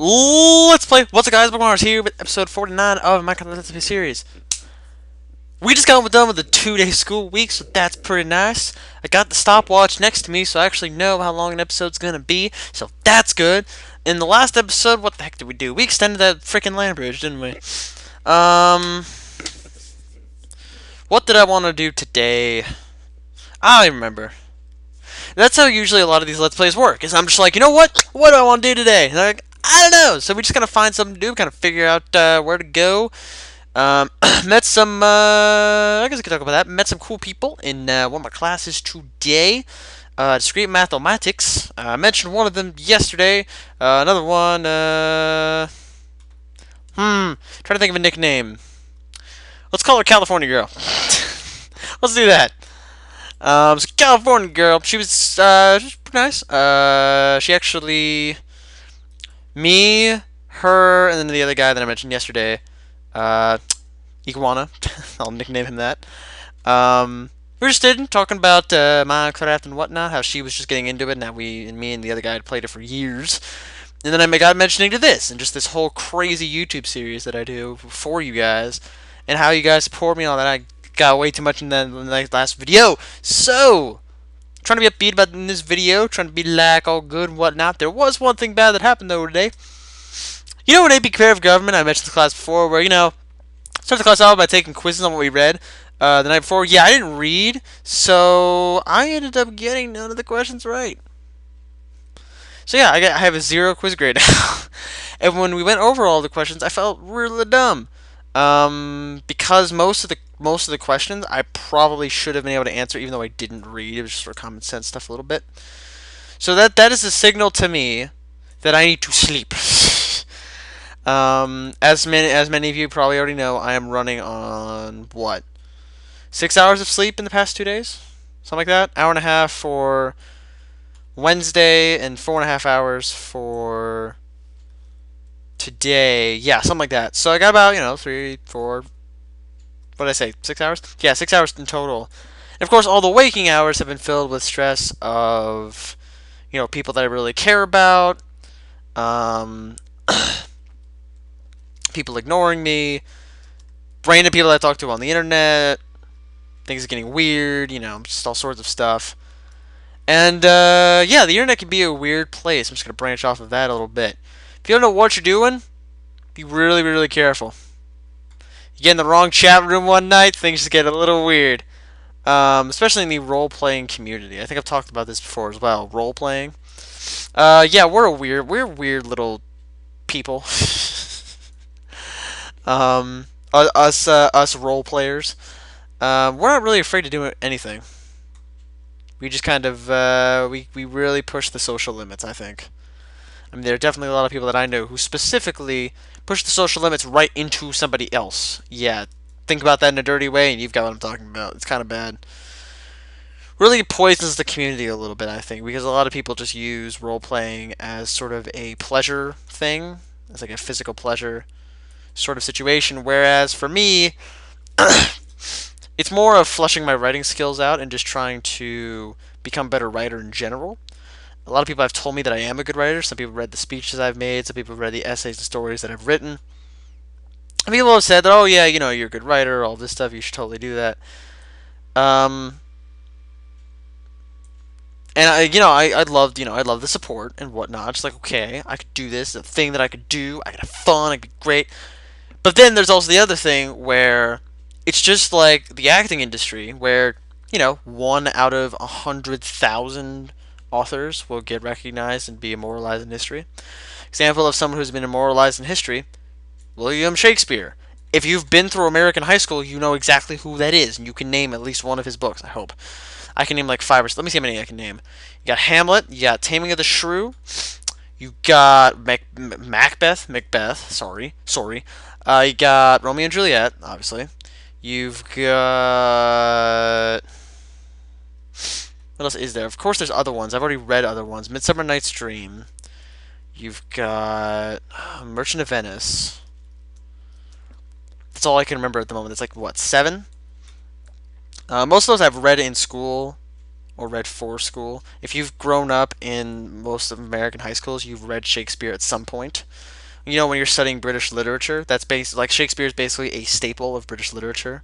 Let's play. What's up, guys? Mars here with episode 49 of Minecraft Let's Play series. We just got done with the 2-day school week, so that's pretty nice. I got the stopwatch next to me, so I actually know how long an episode's gonna be, so that's good. In the last episode, what the heck did we do? We extended that freaking land bridge, didn't we? What did I want to do today? I don't remember. That's how usually a lot of these Let's Plays work, is I'm just like, you know what? What do I want to do today? And they're like, I don't know. So we just kind of find something to do, kind of figure out where to go. Met some, I guess I could talk about that. Met some cool people in one of my classes today. Discrete mathematics. I mentioned one of them yesterday. Another one, trying to think of a nickname. Let's call her California Girl. Let's do that. So California Girl, she was pretty nice. She actually, me, her, and then the other guy that I mentioned yesterday, Iguana, I'll nickname him that. We were just talking about Minecraft and whatnot, how she was just getting into it, and how me and the other guy had played it for years. And then I got mentioning to this, and just this whole crazy YouTube series that I do for you guys, and how you guys support me and all that. I got way too much in the last video. So, trying to be upbeat about in this video, trying to be like all good and whatnot. There was one thing bad that happened though today. You know, when AP Comparative Government, I mentioned the class before, where, start the class off by taking quizzes on what we read the night before. Yeah, I didn't read, so I ended up getting none of the questions right. So yeah, I have a 0 quiz grade now. And when we went over all the questions, I felt really dumb. Because most of the questions I probably should have been able to answer, even though I didn't read. It was just for common sense stuff a little bit. So that is a signal to me that I need to sleep. As many of you probably already know, I am running on what, 6 hours of sleep in the past 2 days, something like that. Hour and a half for Wednesday and 4.5 hours for today. Yeah, something like that. So I got about 3, 4. What did I say? 6 hours? Yeah, 6 hours in total. And of course, all the waking hours have been filled with stress of people that I really care about. People ignoring me, random people I talk to on the internet, things are getting weird, just all sorts of stuff. And, yeah, the internet can be a weird place. I'm just going to branch off of that a little bit. If you don't know what you're doing, be really, really careful. You get in the wrong chat room one night, things just get a little weird. Especially in the role-playing community. I think I've talked about this before as well, role-playing. Yeah, we're weird little people. Us role players. We're not really afraid to do anything. We just kind of we really push the social limits, I think. I mean, there are definitely a lot of people that I know who specifically push the social limits right into somebody else. Yeah, think about that in a dirty way, and you've got what I'm talking about. It's kind of bad. Really poisons the community a little bit, I think, because a lot of people just use role playing as sort of a pleasure thing, as like a physical pleasure sort of situation, whereas for me, it's more of flushing my writing skills out and just trying to become a better writer in general. A lot of people have told me that I am a good writer. Some people read the speeches I've made. Some people have read the essays and stories that I've written. And people have said that, oh yeah, you're a good writer, all this stuff, you should totally do that. And I loved, I love the support and whatnot. Just like, okay, I could do this, the thing that I could do, I could have fun, I could be great. But then there's also the other thing where it's just like the acting industry, where 1 out of 100,000 authors will get recognized and be immortalized in history. Example of someone who's been immortalized in history: William Shakespeare. If you've been through American high school, you know exactly who that is, and you can name at least one of his books. I hope I can name like 5 or. Let me see how many I can name. You got Hamlet. You got Taming of the Shrew. You got Macbeth. Sorry. You got Romeo and Juliet, obviously. You've got. What else is there? Of course, there's other ones. I've already read other ones. Midsummer Night's Dream. You've got Merchant of Venice. That's all I can remember at the moment. It's like, what, 7? Most of those I've read in school or read for school. If you've grown up in most of American high schools, you've read Shakespeare at some point. You know, when you're studying British literature, that's based like Shakespeare is basically a staple of British literature.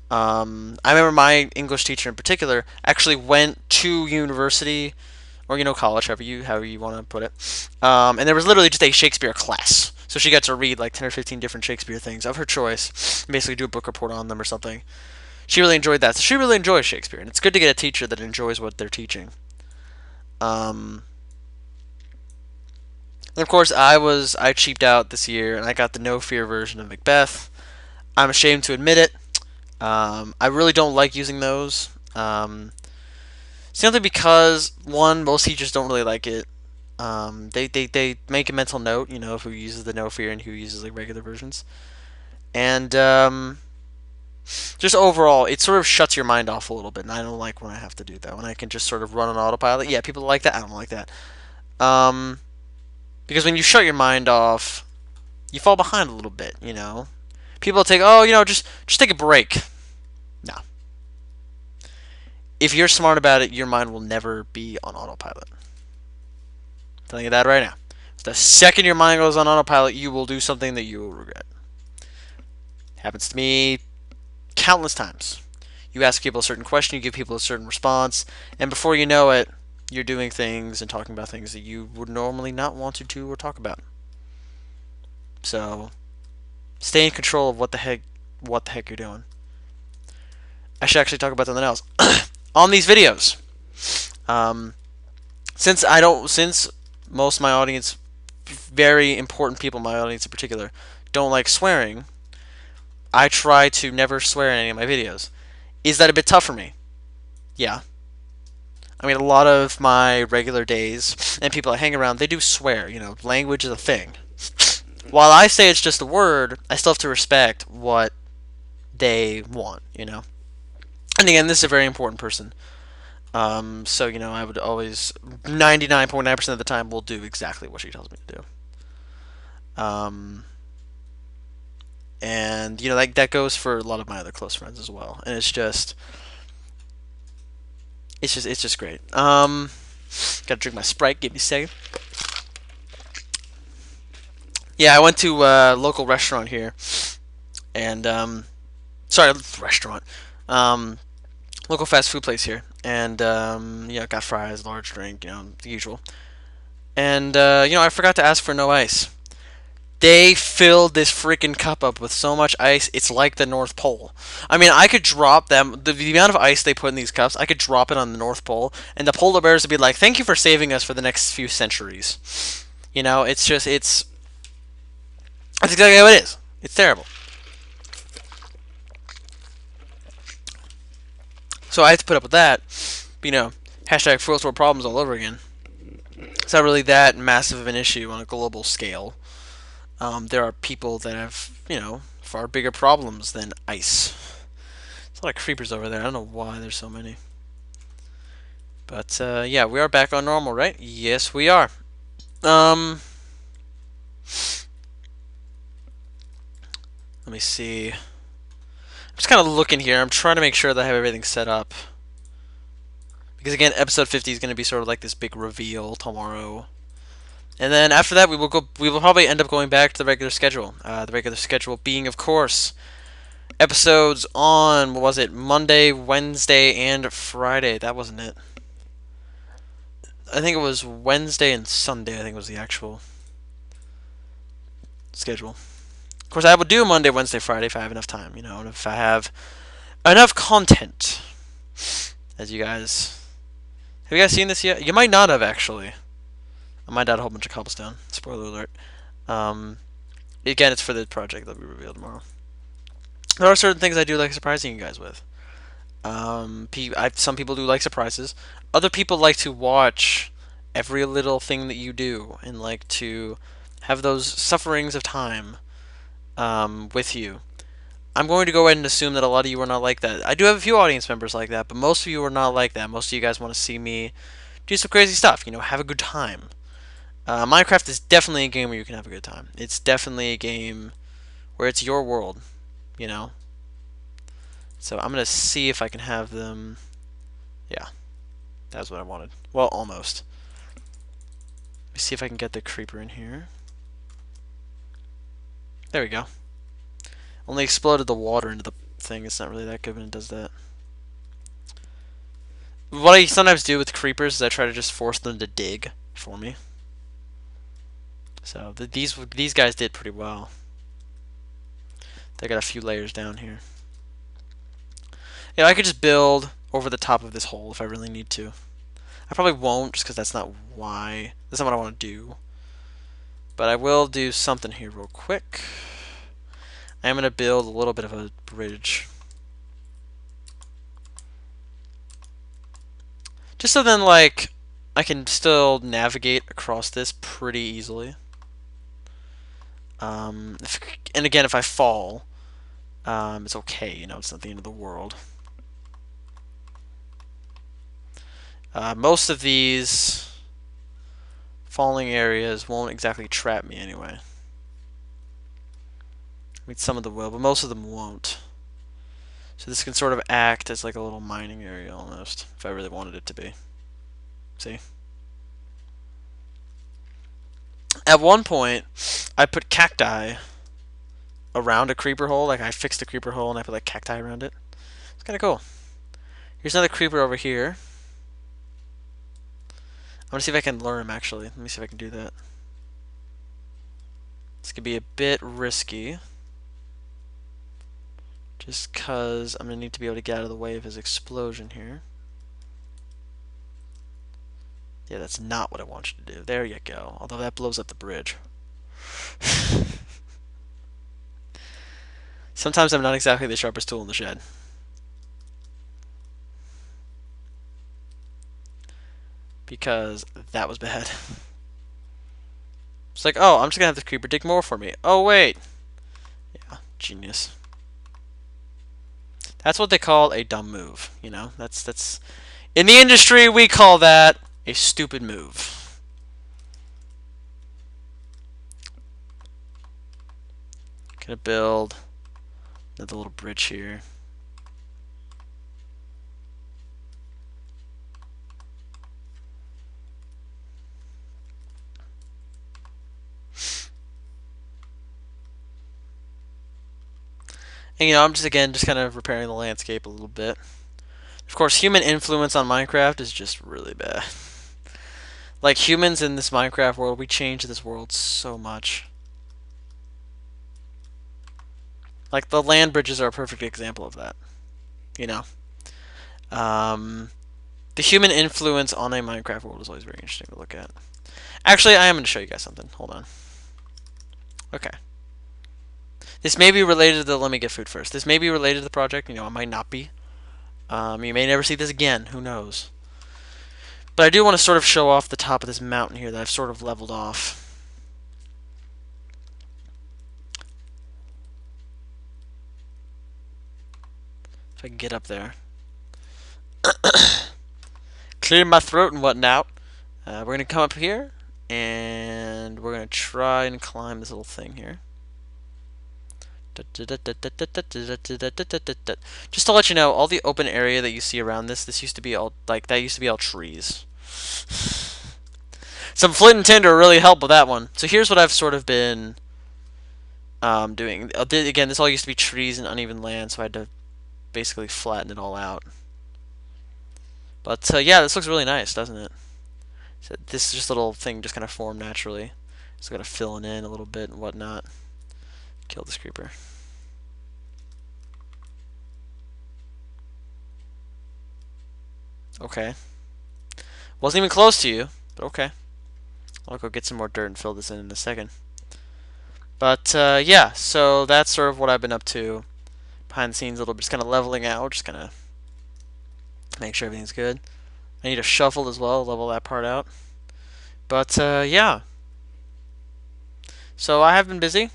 I remember my English teacher in particular actually went to university or college, however you want to put it. And there was literally just a Shakespeare class, so she got to read like 10 or 15 different Shakespeare things of her choice, and basically do a book report on them or something. She really enjoyed that, so she really enjoys Shakespeare, and it's good to get a teacher that enjoys what they're teaching. Um, and of course, I cheaped out this year, and I got the No Fear version of Macbeth. I'm ashamed to admit it. I really don't like using those. Simply because one, most teachers don't really like it. They make a mental note, of who uses the No Fear and who uses like regular versions, and just overall, it sort of shuts your mind off a little bit. And I don't like when I have to do that. When I can just sort of run on autopilot. Yeah, people like that. I don't like that. Um, because when you shut your mind off, you fall behind a little bit. People take, oh, just take a break. No. If you're smart about it, your mind will never be on autopilot. I'm telling you that right now. The second your mind goes on autopilot, you will do something that you will regret. Happens to me countless times. You ask people a certain question, you give people a certain response, and before you know it, you're doing things and talking about things that you would normally not want to do or talk about. So, stay in control of what the heck you're doing. I should actually talk about something else. On these videos, since most of my audience, very important people in my audience in particular, don't like swearing, I try to never swear in any of my videos. Is that a bit tough for me? Yeah. I mean, a lot of my regular days and people I hang around, they do swear. Language is a thing. While I say it's just a word, I still have to respect what they want, And again, this is a very important person. So, I would always, 99.9% of the time, will do exactly what she tells me to do. And, that goes for a lot of my other close friends as well. And it's just great. Gotta drink my Sprite, give me a second. Yeah, I went to a local restaurant here. And, sorry, restaurant. Local fast food place here. And, got fries, large drink, the usual. And, I forgot to ask for no ice. They filled this freaking cup up with so much ice, it's like the North Pole. I mean, I could drop them, the amount of ice they put in these cups, I could drop it on the North Pole, and the polar bears would be like, thank you for saving us for the next few centuries. That's exactly how it is. It's terrible. So I have to put up with that. But, hashtag first world problems all over again. It's not really that massive of an issue on a global scale. There are people that have, far bigger problems than ice. There's a lot of creepers over there. I don't know why there's so many. But, yeah, we are back on normal, right? Yes, we are. Let me see. I'm just kind of looking here. I'm trying to make sure that I have everything set up. Because, again, episode 50 is going to be sort of like this big reveal tomorrow. And then after that, we will probably end up going back to the regular schedule. The regular schedule being, of course, episodes on, what was it, Monday, Wednesday, and Friday. That wasn't it. I think it was Wednesday and Sunday, I think was the actual schedule. Of course, I will do Monday, Wednesday, Friday if I have enough time, and if I have enough content. As you guys... Have you guys seen this yet? You might not have, actually. I might add a whole bunch of cobblestone. Spoiler alert. Again, it's for the project that we reveal tomorrow. There are certain things I do like surprising you guys with. Some people do like surprises. Other people like to watch every little thing that you do and like to have those sufferings of time with you. I'm going to go ahead and assume that a lot of you are not like that. I do have a few audience members like that, but most of you are not like that. Most of you guys want to see me do some crazy stuff, have a good time. Minecraft is definitely a game where you can have a good time. It's definitely a game where it's your world, So I'm going to see if I can have them. Yeah. That's what I wanted. Well, almost. Let me see if I can get the creeper in here. There we go. Only exploded the water into the thing. It's not really that good when it does that. What I sometimes do with creepers is I try to just force them to dig for me. So these guys did pretty well. They got a few layers down here. Yeah, I could just build over the top of this hole if I really need to. I probably won't, just because that's not what I want to do. But I will do something here real quick. I am going to build a little bit of a bridge. Just so then, like, I can still navigate across this pretty easily. And again, if I fall, it's okay, you know, it's not the end of the world. Most of these falling areas won't exactly trap me anyway. I mean, some of them will, but most of them won't. So this can sort of act as like a little mining area almost, if I really wanted it to be. See? At one point, I put cacti around a creeper hole. Like, I fixed a creeper hole and I put like cacti around it. It's kind of cool. Here's another creeper over here. I'm gonna see if I can lure him, actually. Let me see if I can do that. This could be a bit risky. Just because I'm gonna need to be able to get out of the way of his explosion here. Yeah, that's not what I want you to do. There you go. Although that blows up the bridge. Sometimes I'm not exactly the sharpest tool in the shed. Because that was bad. It's like, oh, I'm just gonna have the creeper dig more for me. Oh, wait. Yeah, genius. That's what they call a dumb move, you know? That's in the industry we call that a stupid move. Gonna build another little bridge here. And you know, I'm just kind of repairing the landscape a little bit. Of course, human influence on Minecraft is just really bad. Like, humans in this Minecraft world, we change this world so much. Like, the land bridges are a perfect example of that. You know? The human influence on a Minecraft world is always very interesting to look at. Actually, I am going to show you guys something. Hold on. Okay. This may be related to the... Let me get food first. This may be related to the project. You know, it might not be. You may never see this again. Who knows? But I do want to sort of show off the top of this mountain here that I've sort of leveled off. If I can get up there. Clear my throat and whatnot. We're going to come up here, and we're going to try and climb this little thing here. Just to let you know, all the open area that you see around this used to be all, like, that used to be all trees. Some flint and tinder really help with that one. So here's what I've sort of been doing. Again, this all used to be trees and uneven land, so I had to basically flatten it all out. But yeah, this looks really nice, doesn't it? So this just little thing just kind of formed naturally. Just gotta fill it in a little bit and whatnot. Kill this creeper. Okay. Wasn't even close to you, but okay. I'll go get some more dirt and fill this in a second. But yeah, so that's sort of what I've been up to behind the scenes a little bit, just kind of leveling out, just kind of make sure everything's good. I need a shovel as well, level that part out. But yeah. So I have been busy.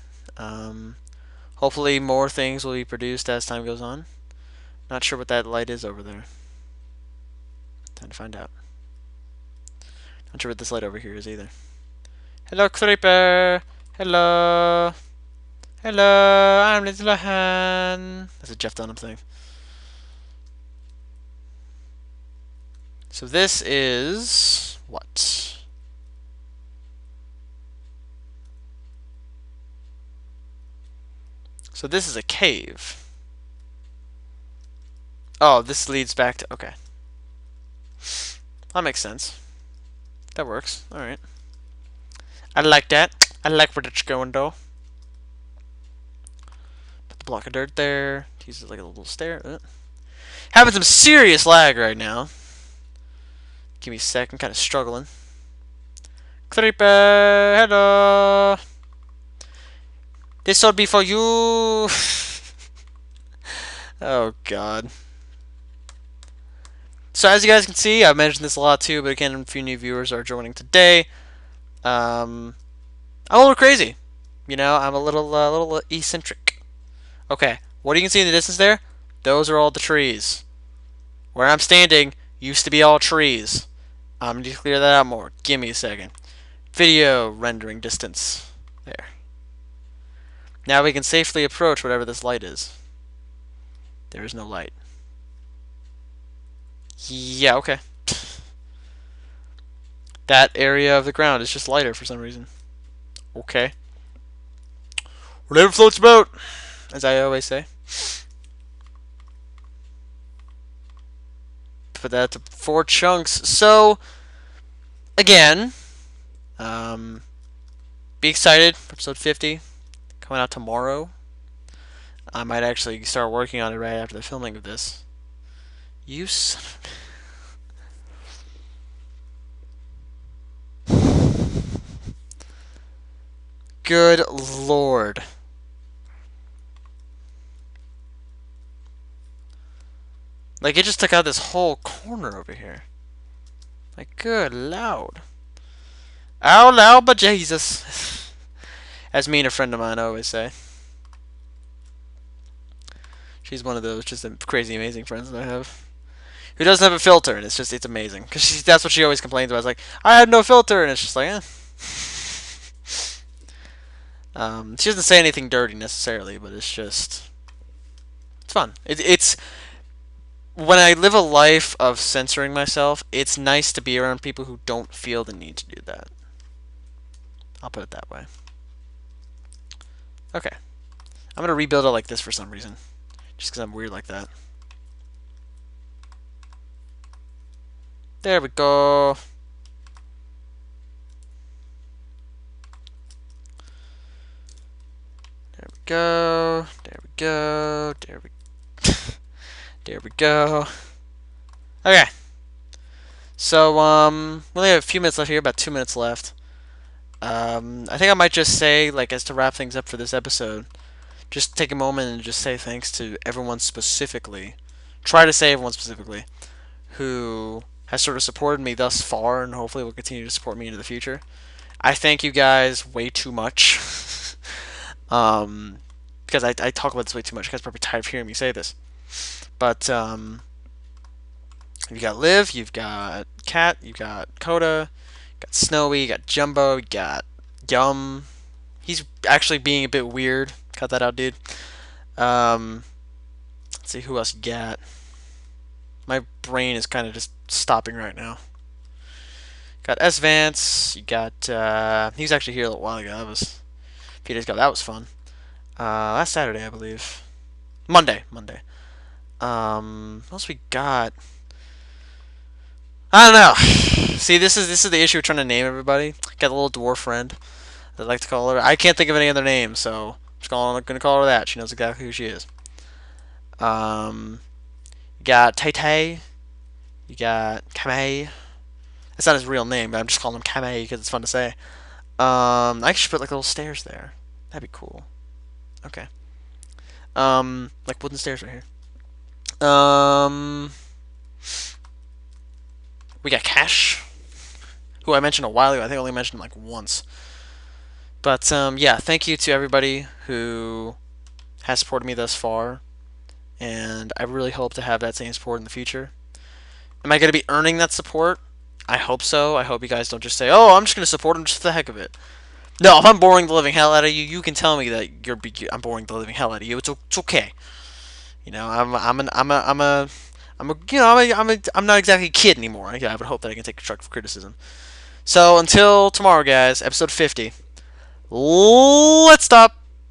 Hopefully more things will be produced as time goes on. Not sure what that light is over there. Time to find out. Not sure what this light over here is either. Hello, creeper. Hello. Hello, I'm Little Han. That's a Jeff Dunham thing. So this is what? So this is a cave. Oh, this leads back to... Okay. That makes sense. That works. Alright. I like that. I like where it's going, though. Put the block of dirt there. Use it like a little stair. Having some serious lag right now. Give me a sec. I'm kind of struggling. Creeper, hello. This would be for you. Oh, God. So as you guys can see, I've mentioned this a lot too, but again, a few new viewers are joining today. I'm a little crazy. You know, I'm a little eccentric. Okay, what you can see in the distance there? Those are all the trees. Where I'm standing used to be all trees. I'm going to clear that out more. Give me a second. Video rendering distance. There. Now we can safely approach whatever this light is. There is no light. Yeah, okay. That area of the ground is just lighter for some reason. Okay. Whatever floats boat, as I always say. Put that to 4 chunks. So, again, be excited for episode 50 coming out tomorrow. I might actually start working on it right after the filming of this. You son of... Good Lord. Like, it just took out this whole corner over here. Like, good Lord. Ow, loud, but Jesus. As me and a friend of mine always say. She's one of those just crazy amazing friends that I have. Who doesn't have a filter, and it's amazing. Because that's what she always complains about. It's like, I had no filter, and it's just like, eh. She doesn't say anything dirty necessarily, but it's just... It's fun. It's... When I live a life of censoring myself, it's nice to be around people who don't feel the need to do that. I'll put it that way. Okay. I'm going to rebuild it like this for some reason. Just because I'm weird like that. There we go. There we go. There we go. There we There we go. Okay. So, we only have a few minutes left here, about 2 minutes left. I think I might just say, like, as to wrap things up for this episode, just take a moment and just say thanks to everyone specifically. Try to say everyone specifically who has sort of supported me thus far and hopefully will continue to support me into the future. I thank you guys way too much. Because I talk about this way too much. You guys are probably tired of hearing me say this. But, you've got Liv, you've got Kat, you've got Coda, you got Snowy, you got Jumbo, you got Yum. He's actually being a bit weird. Cut that out, dude. Let's see who else you got. My brain is kind of just stopping right now. Got S Vance. You got he was actually here a little while ago. That was a few days ago. That was fun. Last Saturday, I believe. Monday. What else we got? I don't know. See, this is the issue with trying to name everybody. Got a little dwarf friend that I like to call her. I can't think of any other name, so I'm gonna call her that. She knows exactly who she is. You got Tay Tay. You got Kamei. That's not his real name, but I'm just calling him Kamei because it's fun to say. I should put like little stairs there. That'd be cool. Okay. Like wooden stairs right here. We got Cash, who I mentioned a while ago. I think I only mentioned him like once. But yeah, thank you to everybody who has supported me thus far, and I really hope to have that same support in the future. Am I going to be earning that support? I hope so. I hope you guys don't just say, "Oh, I'm just going to support him just for the heck of it." No, if I'm boring the living hell out of you, you can tell me that I'm boring the living hell out of you. It's okay. You know, I'm I'm not exactly a kid anymore. I would hope that I can take constructive criticism. So until tomorrow, guys, episode 50. Let's stop.